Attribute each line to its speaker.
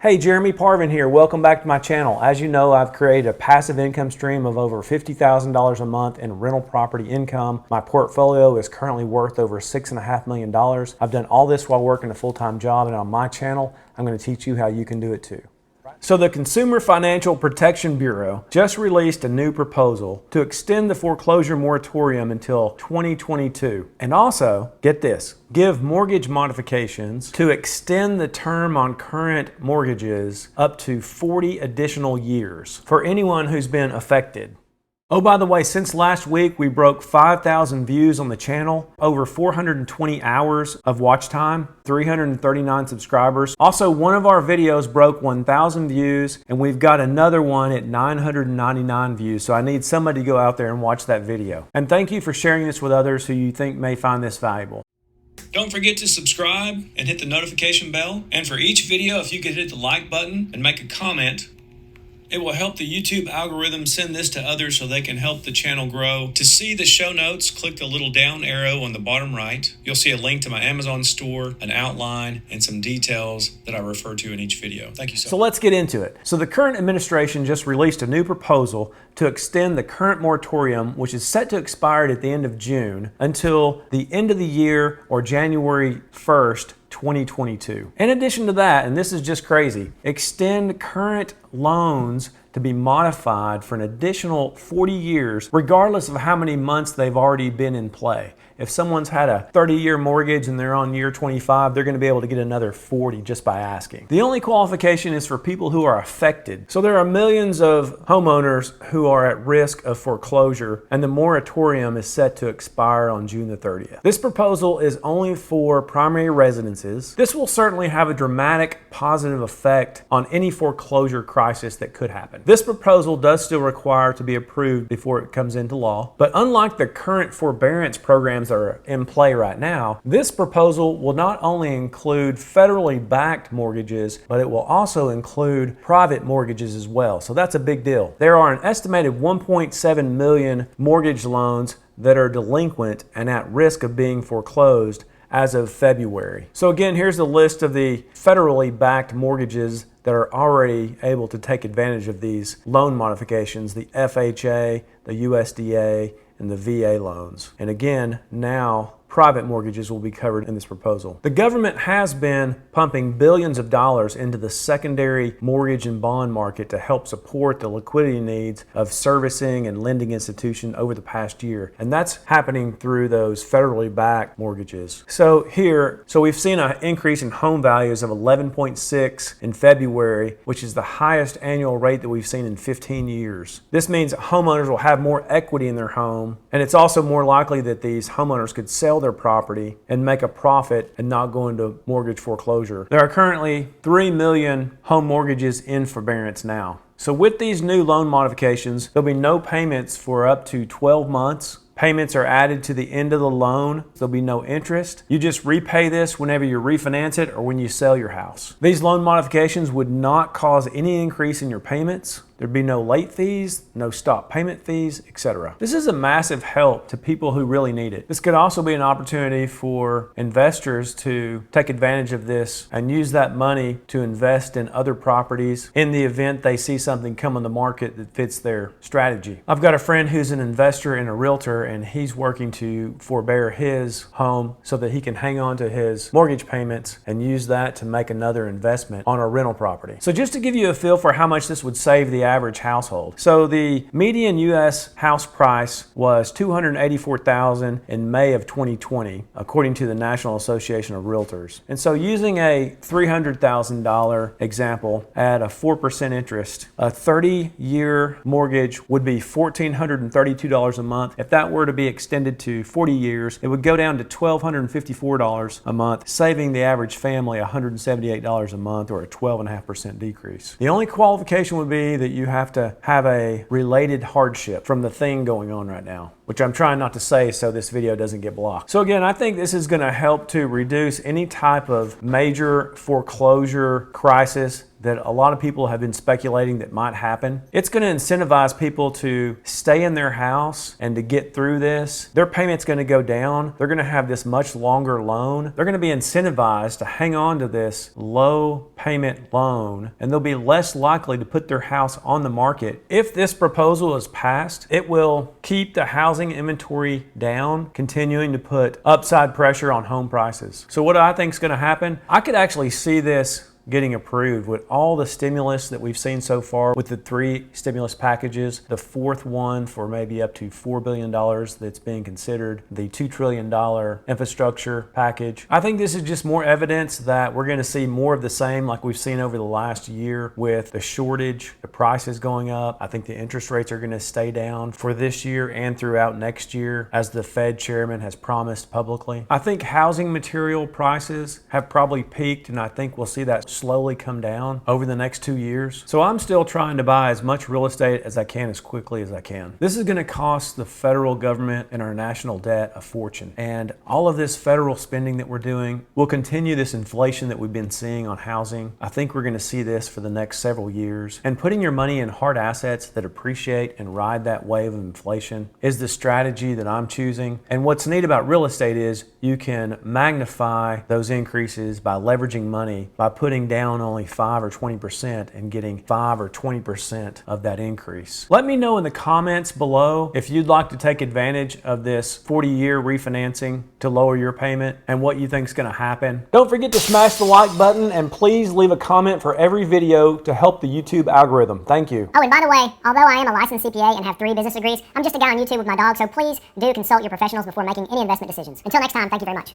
Speaker 1: Hey, Jeremy Parvin here. Welcome back to my channel. As you know, I've created a passive income stream of over $50,000 a month in rental property income. My portfolio is currently worth over $6.5 million. I've done all this while working a full-time job, and on my channel, I'm going to teach you how you can do it too. So the Consumer Financial Protection Bureau just released a new proposal to extend the foreclosure moratorium until 2022. And also, get this, give mortgage modifications to extend the term on current mortgages up to 40 additional years for anyone who's been affected. Oh, by the way, since last week, we broke 5,000 views on the channel, over 420 hours of watch time, 339 subscribers. Also, one of our videos broke 1,000 views, and we've got another one at 999 views, so I need somebody to go out there and watch that video. And thank you for sharing this with others who you think may find this valuable.
Speaker 2: Don't forget to subscribe and hit the notification bell. And for each video, if you could hit the like button and make a comment, it will help the YouTube algorithm send this to others so they can help the channel grow. To see the show notes, click the little down arrow on the bottom right. You'll see a link to my Amazon store, an outline, and some details that I refer to in each video. Thank you so much.
Speaker 1: So let's get into it. So the current administration just released a new proposal to extend the current moratorium, which is set to expire at the end of June, until the end of the year or January 1st, 2022. In addition to that, and this is just crazy, extend current loans to be modified for an additional 40 years, regardless of how many months they've already been in play. If someone's had a 30-year mortgage and they're on year 25, they're going to be able to get another 40 just by asking. The only qualification is for people who are affected. So there are millions of homeowners who are at risk of foreclosure, and the moratorium is set to expire on June the 30th. This proposal is only for primary residences. This will certainly have a dramatic positive effect on any foreclosure crisis that could happen. This proposal does still require to be approved before it comes into law, but unlike the current forbearance programs that are in play right now, this proposal will not only include federally backed mortgages, but it will also include private mortgages as well. So that's a big deal. There are an estimated 1.7 million mortgage loans that are delinquent and at risk of being foreclosed as of February. So again, here's the list of the federally backed mortgages that are already able to take advantage of these loan modifications: the FHA, the USDA, and the VA loans. And again, now private mortgages will be covered in this proposal. The government has been pumping billions of dollars into the secondary mortgage and bond market to help support the liquidity needs of servicing and lending institutions over the past year. And that's happening through those federally backed mortgages. So we've seen an increase in home values of 11.6 in February, which is the highest annual rate that we've seen in 15 years. This means homeowners will have more equity in their home, and it's also more likely that these homeowners could sell their property and make a profit and not go into mortgage foreclosure. There are currently 3 million home mortgages in forbearance now. So with these new loan modifications, there'll be no payments for up to 12 months. Payments are added to the end of the loan. There'll be no interest. You just repay this whenever you refinance it or when you sell your house. These loan modifications would not cause any increase in your payments. There'd be no late fees, no stop payment fees, etc. This is a massive help to people who really need it. This could also be an opportunity for investors to take advantage of this and use that money to invest in other properties in the event they see something come on the market that fits their strategy. I've got a friend who's an investor and a realtor, and he's working to forbear his home so that he can hang on to his mortgage payments and use that to make another investment on a rental property. So just to give you a feel for how much this would save the average household. So the median U.S. house price was $284,000 in May of 2020, according to the National Association of Realtors. And so using a $300,000 example at a 4% interest, a 30-year mortgage would be $1,432 a month. If that were to be extended to 40 years, it would go down to $1,254 a month, saving the average family $178 a month, or a 12.5% decrease. The only qualification would be that you have to have a related hardship from the thing going on right now, which I'm trying not to say so this video doesn't get blocked. So again, I think this is going to help to reduce any type of major foreclosure crisis that a lot of people have been speculating that might happen. It's going to incentivize people to stay in their house and to get through this. Their payment's going to go down. They're going to have this much longer loan. They're going to be incentivized to hang on to this low payment loan, and they'll be less likely to put their house on the market. If this proposal is passed, it will keep the housing inventory down, continuing to put upside pressure on home prices. So what I think is going to happen, I could actually see this getting approved with all the stimulus that we've seen so far with the 3 stimulus packages, the 4th one for maybe up to $4 billion that's being considered, the $2 trillion infrastructure package. I think this is just more evidence that we're going to see more of the same like we've seen over the last year with the shortage, the prices going up. I think the interest rates are going to stay down for this year and throughout next year, as the Fed chairman has promised publicly. I think housing material prices have probably peaked, and I think we'll see that slowly come down over the next 2 years. So I'm still trying to buy as much real estate as I can as quickly as I can. This is going to cost the federal government and our national debt a fortune. And all of this federal spending that we're doing will continue this inflation that we've been seeing on housing. I think we're going to see this for the next several years. And putting your money in hard assets that appreciate and ride that wave of inflation is the strategy that I'm choosing. And what's neat about real estate is you can magnify those increases by leveraging money, by putting down only 5 or 20% and getting 5 or 20% of that increase. Let me know in the comments below if you'd like to take advantage of this 40-year refinancing to lower your payment and what you think is going to happen. Don't forget to smash the like button, and please leave a comment for every video to help the YouTube algorithm. Thank you.
Speaker 3: Oh, and by the way, although I am a licensed CPA and have 3 business degrees, I'm just a guy on YouTube with my dog, so please do consult your professionals before making any investment decisions. Until next time, thank you very much.